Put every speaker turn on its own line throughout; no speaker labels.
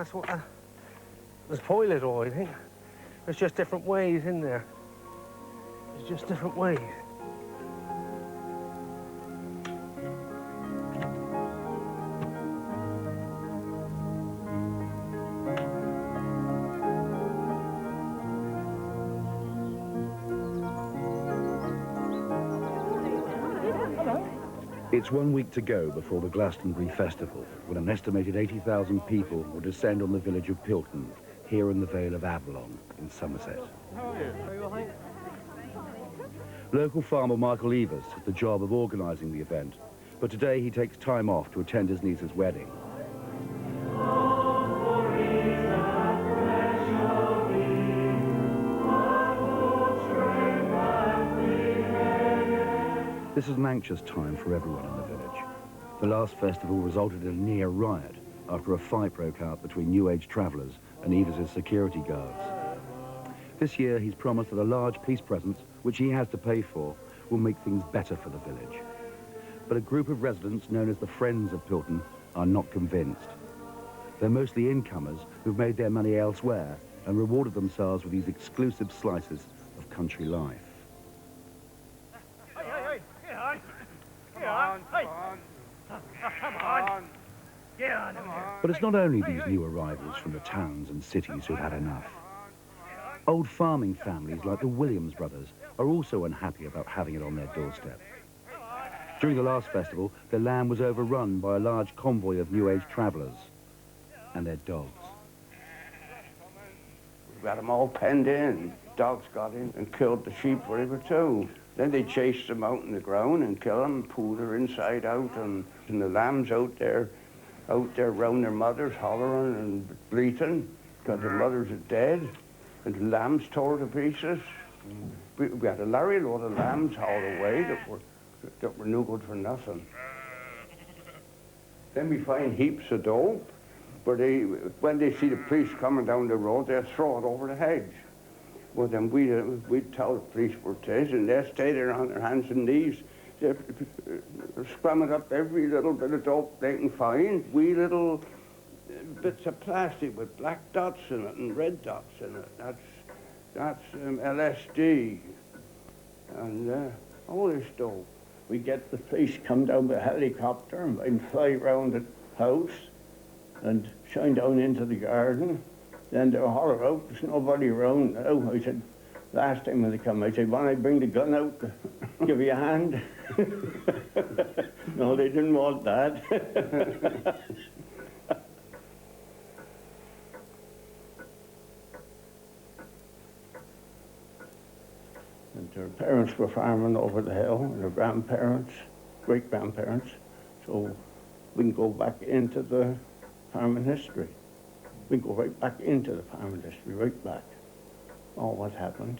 that's what there's toilet or anything. There's just different ways in there. There's just different ways.
It's 1 week to go before the Glastonbury festival, when an estimated 80,000 people will descend on the village of Pilton, here in the Vale of Avalon, in Somerset. Local farmer Michael Eavis has the job of organising the event, but today he takes time off to attend his niece's wedding. This is an anxious time for everyone in the village. The last festival resulted in a near riot after a fight broke out between New Age travellers and Eavis's security guards. This year he's promised that a large peace presence, which he has to pay for, will make things better for the village. But a group of residents known as the Friends of Pilton are not convinced. They're mostly incomers who've made their money elsewhere and rewarded themselves with these exclusive slices of country life. But it's not only these new arrivals from the towns and cities who've had enough. Old farming families like the Williams brothers are also unhappy about having it on their doorstep. During the last festival, their land was overrun by a large convoy of New Age travellers and their dogs.
We got them all penned in. Dogs got in and killed the sheep forever too. Then they chased them out in the ground and killed them, pulled her inside out, and the lambs out there round their mothers, hollering and bleating, because their mothers are dead, and the lambs tore to pieces. We had a lorry load of lambs hauled away that were no good for nothing. Then we find heaps of dope, but when they see the police coming down the road, they'll throw it over the hedge. Well, then we'd tell the police where it is, and they'll stay there on their hands and knees. They're scrumming up every little bit of dope they can find. Wee little bits of plastic with black dots in it and red dots in it. That's LSD. And all this dope. We get the police come down with a helicopter and fly round the house and shine down into the garden. Then they'll holler out, there's nobody around now. I said, last time when they come, I said, when I bring the gun out, give you a hand. No, they didn't want that. And their parents were farming over the hill, and their grandparents, great-grandparents, so we can go back into the farming history. We go right back into the farming history, right back. All what happened.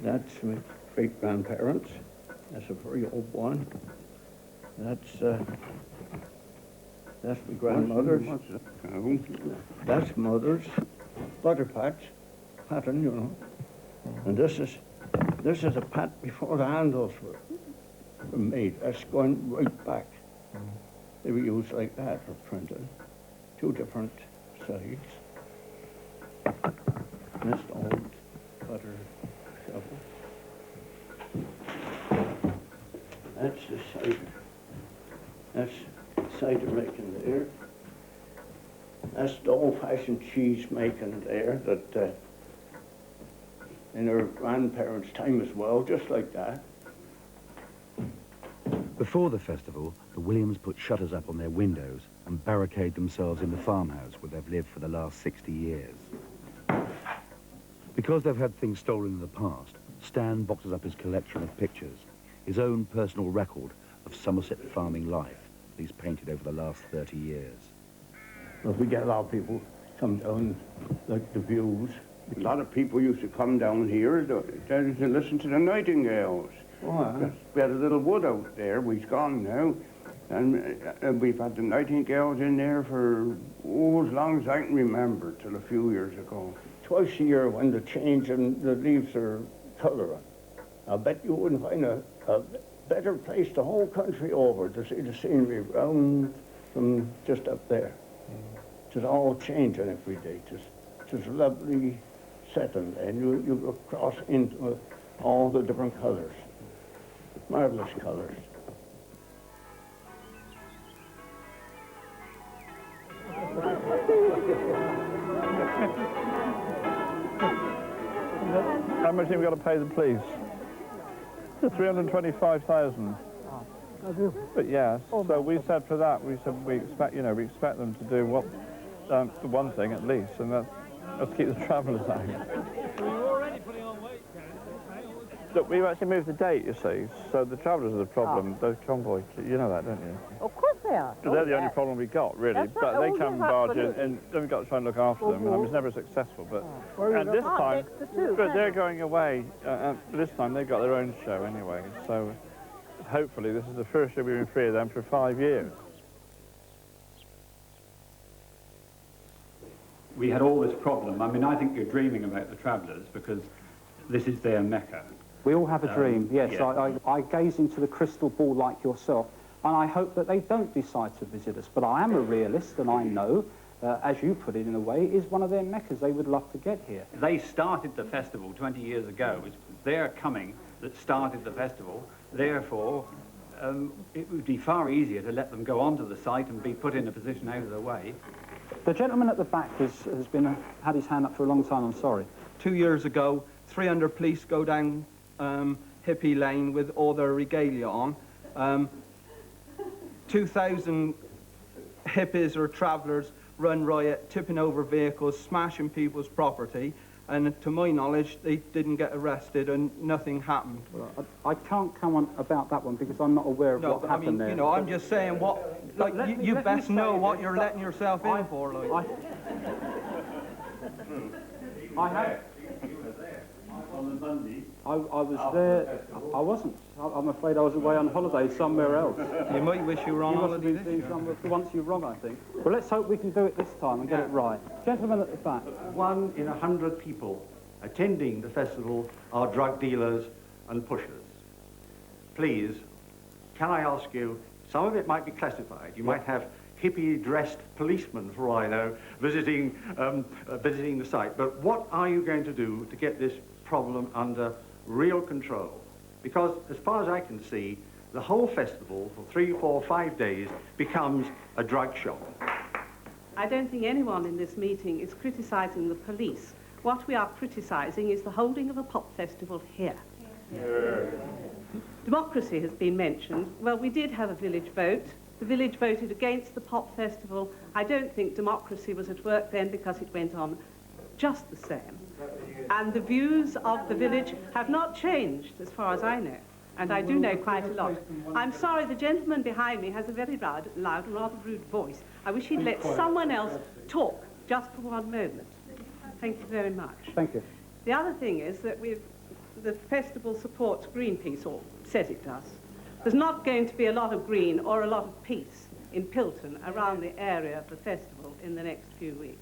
That's my great-grandparents. That's a very old one. That's my grandmother's. That's mother's. Butter patch, pattern, you know. And this is a pat before the handles were made. That's going right back. They were used like that for printing. Two different sides. This old butter shovel. That's the cider. That's cider making there. That's the old-fashioned cheese making there that in our grandparents' time as well, just like that.
Before the festival, the Williams put shutters up on their windows and barricade themselves in the farmhouse where they've lived for the last 60 years. Because they've had things stolen in the past, Stan boxes up his collection of pictures, his own personal record of Somerset farming life that he's painted over the last 30 years.
Well, we get a lot of people come down, like the views. A lot of people used to come down here to listen to the nightingales. Oh, we had a little wood out there, we've gone now, and we've had the nightingales in there for as long as I can remember, till a few years ago. Twice a year when the change and the leaves are colouring, I bet you wouldn't find a better place the whole country over to see the scenery round from just up there. It's all changing every day. It's lovely setting, and you go across into all the different colours, marvellous colours.
How much have we got to pay the police? 325,000. But yes, so we said for that, we said we expect them to do what, the one thing at least, and that's keep the travellers out.
You're already putting on weight,
Look, we've actually moved the date, you see, so the travellers are the problem, those convoys, you know that, don't you?
Of course they are.
So they're the only problem we've got, really.
That's
But
right.
they come and barge in, and then we've got to try and look after them. And it's never successful, but and this time, but they're going away. This time they've got their own show anyway. So hopefully this is the first year we've been free of them for 5 years.
We had all this problem. I mean, I think you're dreaming about the travellers because this is their mecca.
We all have a dream, yes.
Yeah.
I gaze into the crystal ball like yourself, and I hope that they don't decide to visit us. But I am a realist, and I know, as you put it in a way, is one of their meccas. They would love to get here.
They started the festival 20 years ago. It was their coming that started the festival. Therefore, it would be far easier to let them go onto the site and be put in a position out of the way.
The gentleman at the back has had his hand up for a long time, I'm sorry.
2 years ago, 300 police go down Hippie Lane with all their regalia on. 2,000 hippies or travellers run riot, tipping over vehicles, smashing people's property, and to my knowledge, they didn't get arrested and nothing happened.
Well, I can't comment about that one because I'm not aware of what happened there.
You know, I'm just saying what, like, you best know what you're letting yourself in for, like.
I have.
On the Monday.
I was there. I wasn't. I'm afraid I was away on holiday somewhere else.
You might wish you were on holiday
this year. For once you're wrong, I think. Well, let's hope we can do it this time and get it right. Gentlemen at the back.
1 in 100 people attending the festival are drug dealers and pushers. Please, can I ask you, some of it might be classified. You might have hippie-dressed policemen, for all I know, visiting the site. But what are you going to do to get this problem under real control? Because as far as I can see, the whole festival for 3, 4, 5 days becomes a drug shop.
I don't think anyone in this meeting is criticising the police. What we are criticising is the holding of a pop festival here. Yeah. Democracy has been mentioned. Well, we did have a village vote. The village voted against the pop festival. I don't think democracy was at work then because it went on just the same. And the views of the village have not changed as far as I know. And I do know quite a lot. I'm sorry, the gentleman behind me has a very loud and rather rude voice. I wish he'd let someone else talk just for one moment. Thank you very much.
Thank you.
The other thing is that the festival supports Greenpeace, or says it does. There's not going to be a lot of green or a lot of peace in Pilton around the area of the festival in the next few weeks.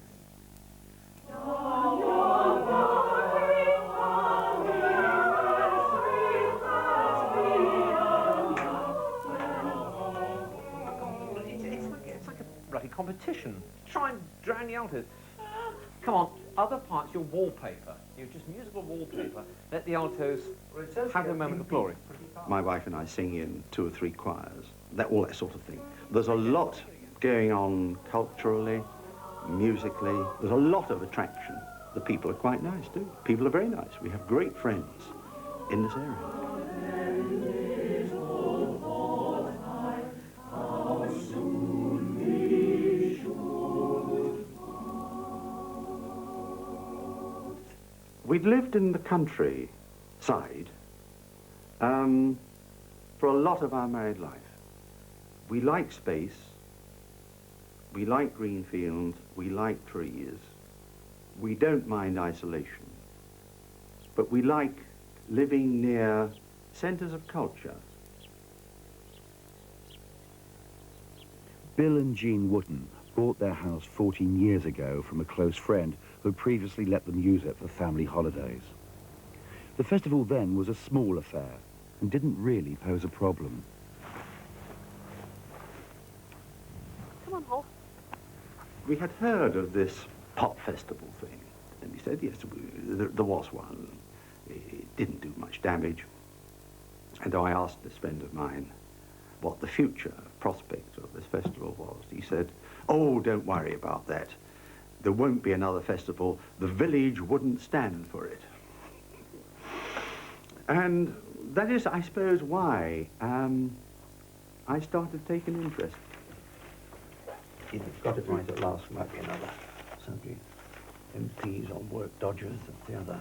It's like a bloody competition. Try and drown the altos. Come on, other parts, your wallpaper. You're just musical wallpaper. Let the altos have their moment of glory.
My wife and I sing in 2 or 3 choirs, all that sort of thing. There's a lot going on culturally, musically. There's a lot of attraction. The people are quite nice too. People are very nice. We have great friends in this area. We'd lived in the countryside for a lot of our married life. We like space, we like green fields, we like trees. We don't mind isolation, but we like living near centres of culture.
Bill and Jean Wooden bought their house 14 years ago from a close friend who had previously let them use it for family holidays. The festival then was a small affair and didn't really pose a problem.
Come on, Hoff.
we had heard of this pop festival thing. And we said, yes, there was one. It didn't do much damage. And I asked this friend of mine what the future prospect of this festival was. He said, oh, don't worry about that. There won't be another festival. The village wouldn't stand for it. And that is, I suppose, why I started taking interest. You've got it right at last. Might be another subject. MPs on work dodgers and the other.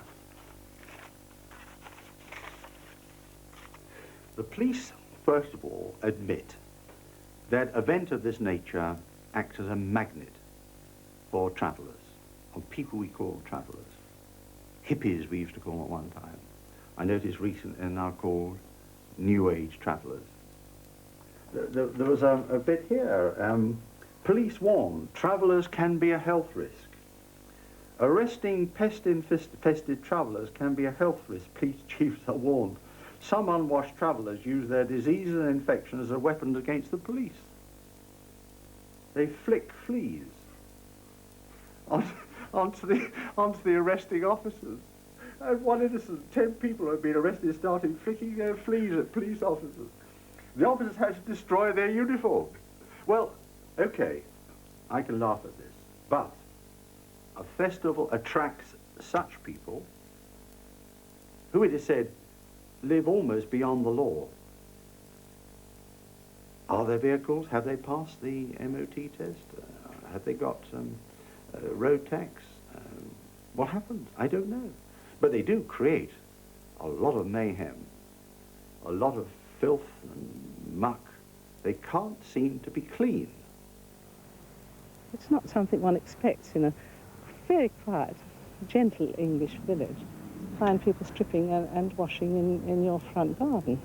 The police, first of all, admit that event of this nature acts as a magnet for travellers, or people we call travellers. Hippies we used to call them at one time. I noticed recently they're now called New Age travellers. There was a bit here. Police warn travellers can be a health risk. Arresting pest-infested travellers can be a health risk, police chiefs are warned. Some unwashed travellers use their diseases and infections as a weapon against the police. They flick fleas onto the arresting officers. And one innocent, 10 people have been arrested started flicking their fleas at police officers. The officers had to destroy their uniforms. Well, okay, I can laugh at this, but a festival attracts such people who, it is said, live almost beyond the law. Are their vehicles, have they passed the MOT test? Have they got road tax? What happened? I don't know. But they do create a lot of mayhem, a lot of filth and muck. They can't seem to be clean.
It's not something one expects in a very quiet, gentle English village. Find people stripping and washing in your front garden,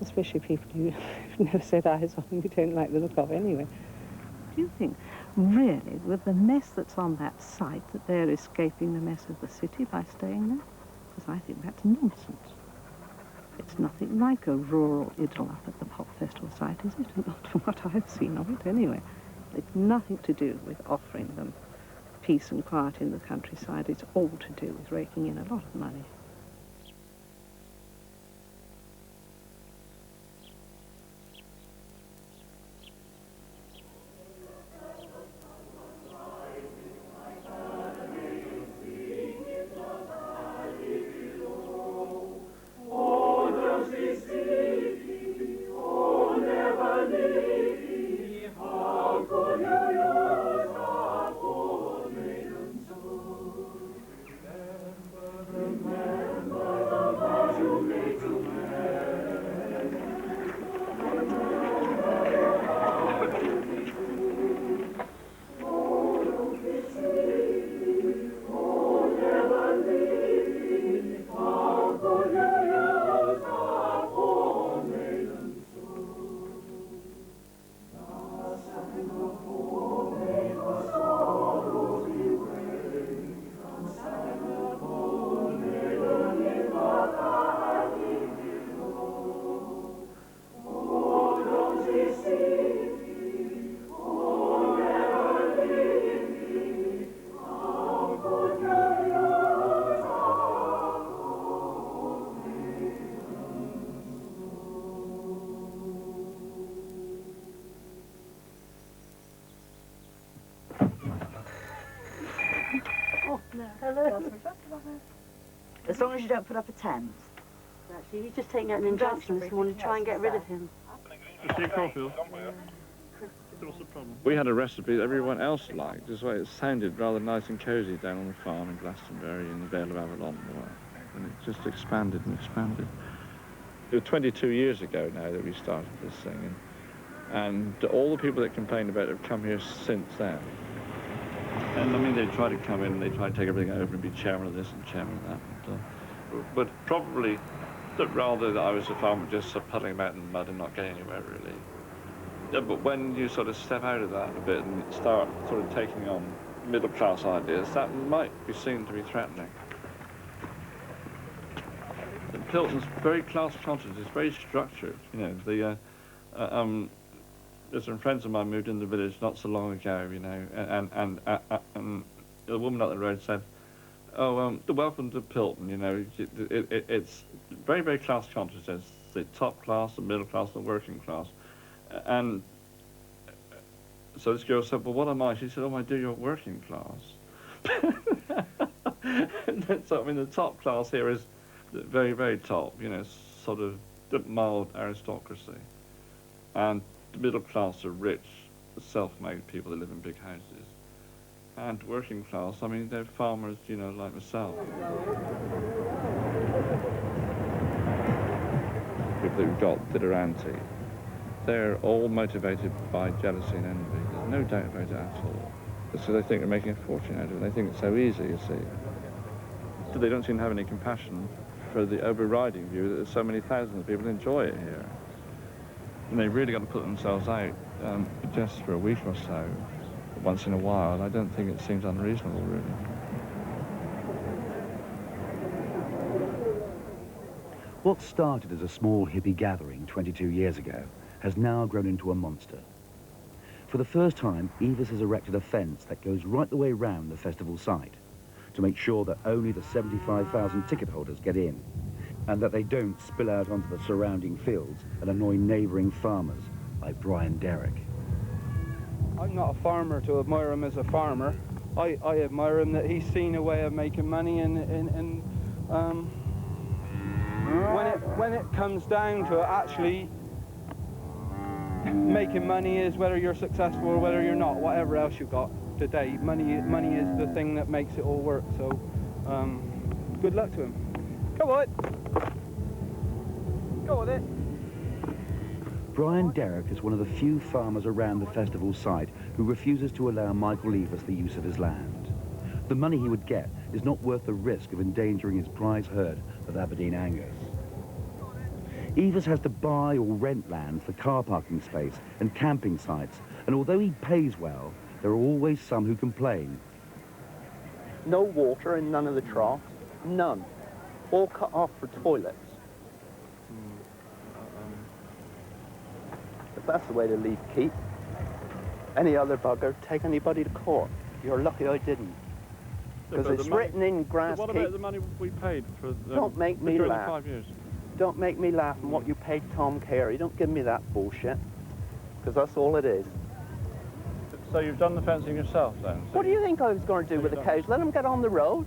especially people you've never set eyes on and you don't like the look of anyway. Do you think, really, with the mess that's on that site, that they're escaping the mess of the city by staying there? Because I think that's nonsense. It's nothing like a rural idyll up at the pop festival site, is it? Not from what I've seen of it, anyway. It's nothing to do with offering them peace and quiet in the countryside. It's all to do with raking in a lot of money.
As long as you don't put up a tent. Actually, he's just taking out an injunction this morning to try and get rid of him.
We had a recipe that everyone else liked, just why it sounded rather nice and cosy down on the farm in Glastonbury in the Vale of Avalon. And it just expanded and expanded. It was 22 years ago now that we started this thing. And all the people that complained about it have come here since then. And I mean, they try to come in and they try to take everything over and be chairman of this and chairman of that. But probably that rather that I was a farmer just puddling about in the mud and not getting anywhere really. Yeah, but when you sort of step out of that a bit and start sort of taking on middle-class ideas, that might be seen to be threatening. And Pilton's very class conscious, it's very structured, you know. there's some friends of mine moved in the village not so long ago, you know, and the woman up the road said, "Oh, welcome to Pilton." You know, it's very, very class conscious. There's the top class, the middle class, the working class, and so this girl said, "Well, what am I?" She said, "Oh, my dear, you're working class." So I mean, the top class here is very, very top. You know, sort of the mild aristocracy, and the middle class are rich, self-made people that live in big houses. And working class, I mean, they're farmers, you know, like myself. People that we've got that are anti, they're all motivated by jealousy and envy. There's no doubt about it at all. So they think they're making a fortune out of it. They think it's so easy, you see. So they don't seem to have any compassion for the overriding view that so many thousands of people enjoy it here. And they've really got to put themselves out just for a week or so, once in a while. I don't think it seems unreasonable, really.
What started as a small hippie gathering 22 years ago has now grown into a monster. For the first time, Eavis has erected a fence that goes right the way round the festival site to make sure that only the 75,000 ticket holders get in, and that they don't spill out onto the surrounding fields and annoy neighbouring farmers like Brian Derrick.
I'm not a farmer to admire him as a farmer. I admire him that he's seen a way of making money, and when it comes down to it, actually making money is whether you're successful or whether you're not. Whatever else you've got today, money is the thing that makes it all work. So good luck to him. Come on, go with it.
Brian Derrick is one of the few farmers around the festival site who refuses to allow Michael Eavis the use of his land. The money he would get is not worth the risk of endangering his prize herd of Aberdeen Angus. Eavis has to buy or rent land for car parking space and camping sites, and although he pays well, there are always some who complain.
No water in none of the troughs, none. All cut off for toilets. If that's the way to leave keep, any other bugger, take anybody to court. You're lucky I didn't. Because it's written in grass
What about the money we paid for
Don't make me
during
laugh.
the 5 years?
Don't make me laugh on what you paid Tom Carey. Don't give me that bullshit. Because that's all it is.
So you've done the fencing yourself then?
What do you think I was going to do with the cows? Let them get on the road?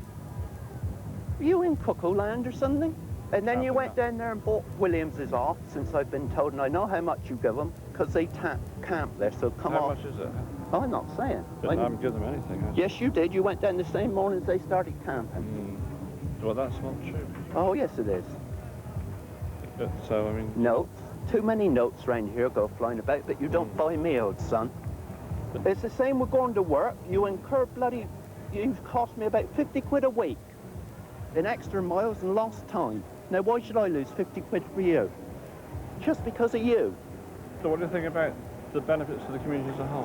Were you in Cuckoo Land or something? And then you went down there and bought Williams's off, since I've been told, and I know how much you give them, because they camp there, so come on.
How much is it?
Oh, I'm not saying.
I haven't given them anything, have you?
Yes, you did. You went down the same morning as they started camping.
Well, that's not true.
Oh, yes, it is.
But, so, I mean...
Notes. Too many notes round here go flying about, but you don't buy me, old son. It's the same with going to work. You incur bloody... You've cost me about 50 quid a week in extra miles and lost time. Now, why should I lose 50 quid for you? Just because of you.
So what do you think about the benefits to the community as a whole?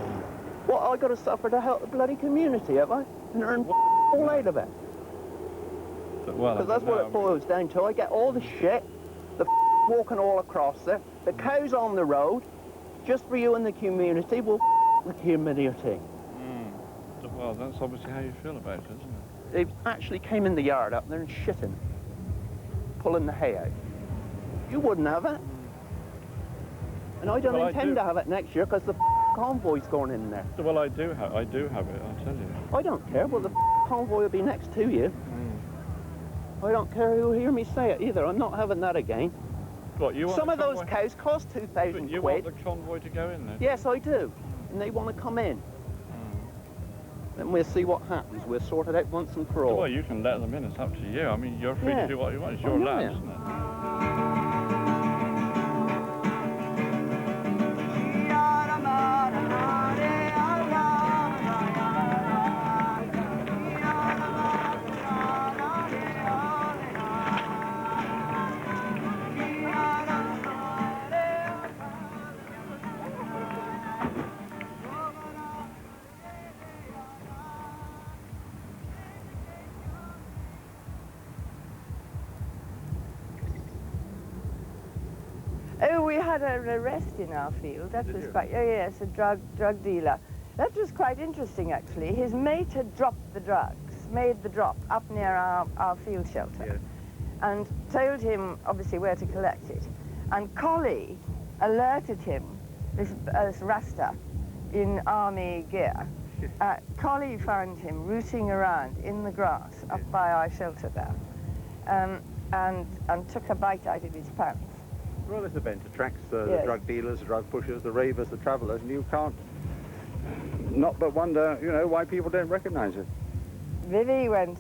What, I got to suffer to help the bloody community, have I? And earn all out of it.
Well,
because that's what it boils down to. I get all the shit, the walking all across there, the cows on the road, just for you and the community. Well, the community.
Well, that's obviously how you feel about it, isn't it?
They actually came in the yard up there and shitting, pulling the hay out. You wouldn't have it. And I don't intend to have it next year because the convoy's going in there.
Well, I do have it, I'll tell you.
I don't care. Well, the convoy will be next to you. I don't care who hear me say it either. I'm not having that again.
What, you want
Some of those cows cost 2,000 quid.
You want the convoy to go in there?
Yes, I do. And they want to come in. Then we'll see what happens. We'll sort it out once and for all.
Well, you can let them in. It's up to you. I mean, you're free to do what you want. It's your land, isn't it?
had an arrest in our field. That was quite, oh yes, a drug dealer. That was quite interesting, actually. His mate had dropped the drugs, made the drop up near our field shelter, and told him, obviously, where to collect it. And Collie alerted him, this Rasta, in army gear. Collie found him rooting around in the grass up by our shelter there, and took a bite out of his pants.
Well, this event attracts the drug dealers, the drug pushers, the ravers, the travellers, and you can't not but wonder, you know, why people don't recognise it.
Vivi went,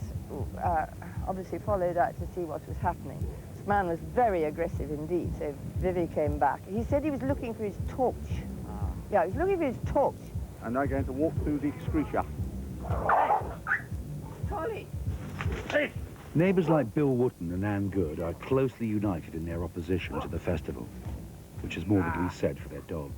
obviously followed out to see what was happening. This man was very aggressive indeed, so Vivi came back. He said he was looking for his torch. Yeah, he was looking for his torch.
And they're going to walk through the excretia.
Collie!
Hey! Neighbours like Bill Wootton and Anne Goode are closely united in their opposition to the festival, which is more than can be said for their dogs.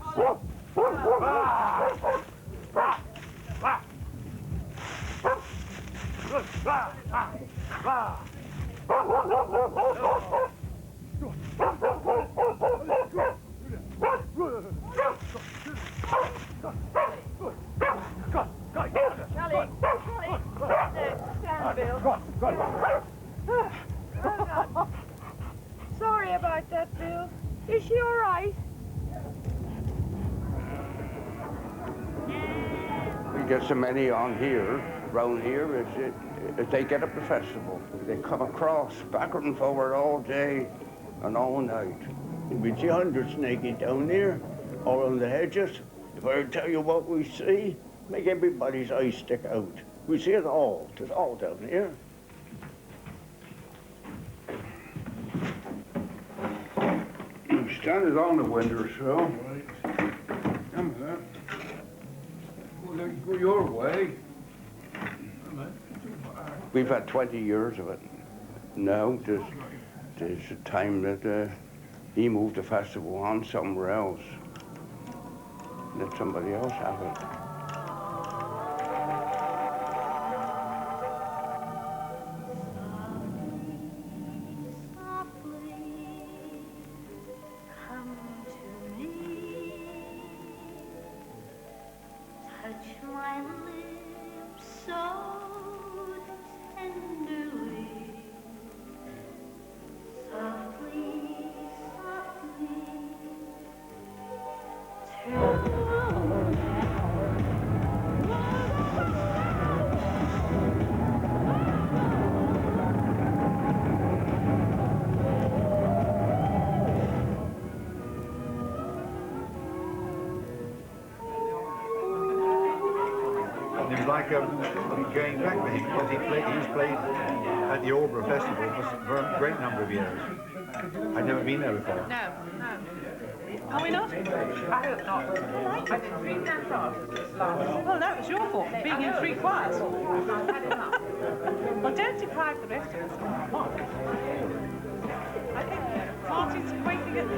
Sorry about that, Bill. Is she all right?
We get so many on here, round here, as they get up the festival. They come across backward and forward all day and all night. We see hundreds naked down there, all on the hedges. If I tell you what we see, make everybody's eyes stick out. We see it all. It's all down here. Stand it on the windowsill. Come here. Well, go your way. We've had 20 years of it. Now there's a time that he moved the festival on somewhere else. Let somebody else have it.
Going back with him because he's played at the Aldborough Festival for a great number of years. I'd never been there before.
No. Are we not? I hope not. I did 3 cantatas last. Well, that was your fault, being in 3 choirs. I've had enough. Well, don't deprive the rest of us of what. I think Martin's waiting at the